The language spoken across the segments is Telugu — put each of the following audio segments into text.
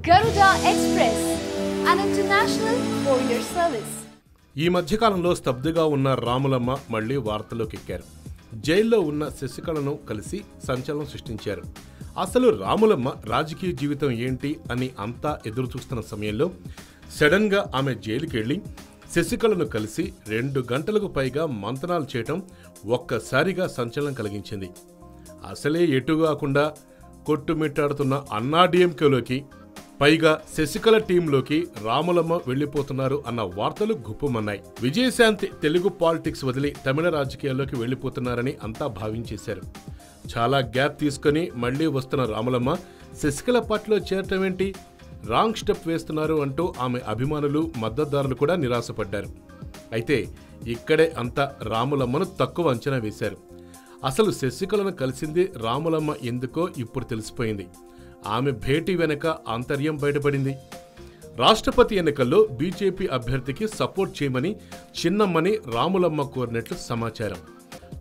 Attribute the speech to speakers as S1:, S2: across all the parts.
S1: Garuda Express, an international courier service.
S2: ఈ మధ్యకాలంలో స్తబ్దుగా ఉన్న రాములమ్మ మళ్లీ వార్తల్లోకి ఎక్కారు. జైల్లో ఉన్న శశికళను కలిసి సంచలనం సృష్టించారు. అసలు రాములమ్మ రాజకీయ జీవితం ఏంటి అని అంతా ఎదురు చూస్తున్న సమయంలో సడన్ గా ఆమె జైలుకి వెళ్లి శశికళను కలిసి 2 గంటలకు పైగా మంతనాలు చేయటం ఒక్కసారిగా సంచలనం కలిగించింది. అసలే ఎటుగాకుండా కొట్టుమిట్టాడుతున్న అన్నాడీఎంకేలోకి పైగా శశికళ టీంలోకి రాములమ్మ వెళ్లిపోతున్నారు అన్న వార్తలు గుప్పుమన్నాయి. విజయశాంతి తెలుగు పాలిటిక్స్ వదిలి తమిళ రాజకీయాల్లోకి వెళ్లిపోతున్నారని అంతా భావించేశారు. చాలా గ్యాప్ తీసుకుని మళ్లీ వస్తున్న రాములమ్మ శశికళ పార్టీలో చేరటమేంటి, రాంగ్ స్టెప్ వేస్తున్నారు అంటూ ఆమె అభిమానులు మద్దతుదారులు కూడా నిరాశపడ్డారు. అయితే ఇక్కడే అంతా రాములమ్మను తక్కువ అంచనా వేశారు. అసలు శశికళను కలిసింది రాములమ్మ ఎందుకో ఇప్పుడు తెలిసిపోయింది. ఆమె భేటీ వెనక ఆంతర్యం బయటపడింది. రాష్ట్రపతి ఎన్నికల్లో బీజేపీ అభ్యర్థికి సపోర్ట్ చేయమని చిన్నమ్మని రాములమ్మ కోరినట్లు సమాచారం.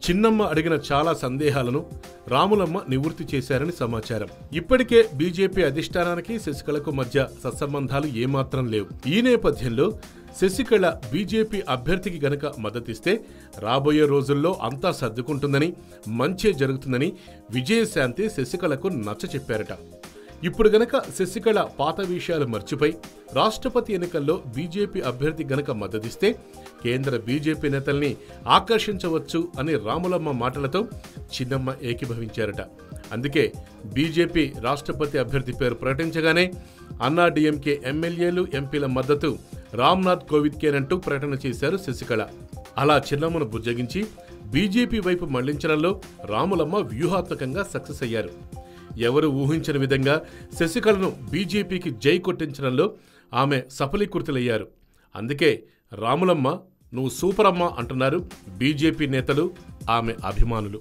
S2: చిన్నమ్మ అడిగిన చాలా సందేహాలను రాములమ్మ నివృత్తి చేశారని సమాచారం. ఇప్పటికే బీజేపీ అధిష్టానానికి శశికళకు మధ్య సత్సంబంధాలు ఏమాత్రం లేవు. ఈ నేపథ్యంలో శశికళ బీజేపీ అభ్యర్థికి గనక మద్దతిస్తే రాబోయే రోజుల్లో అంతా సర్దుకుంటుందని, మంచే జరుగుతుందని విజయశాంతి శశికళకు నచ్చచెప్పారట. ఇప్పుడు గనక శశికళ పాత విషయాలు మర్చిపోయి రాష్ట్రపతి ఎన్నికల్లో బీజేపీ అభ్యర్థి గనక మద్దతిస్తే కేంద్ర బీజేపీ నేతల్ని ఆకర్షించవచ్చు అని రాములమ్మ మాటలతో చిన్నమ్మ ఏకీభవించారట. అందుకే బీజేపీ రాష్ట్రపతి అభ్యర్థి పేరు ప్రకటించగానే అన్నాడీఎంకే ఎమ్మెల్యేలు, ఎంపీల మద్దతు రామ్నాథ్ కోవింద్కేనంటూ ప్రకటన చేశారు శశికళ. అలా చిన్నమ్మను బుజ్జగించి బీజేపీ వైపు మళ్లించడంలో రాములమ్మ వ్యూహాత్మకంగా సక్సెస్ అయ్యారు. ఎవరు ఊహించని విధంగా శశికళను బీజేపీకి జై కొట్టించడంలో ఆమె సఫలీకృతులయ్యారు. అందుకే రాములమ్మ నువ్వు సూపర్ అమ్మ అంటున్నారు బీజేపీ నేతలు, ఆమె అభిమానులు.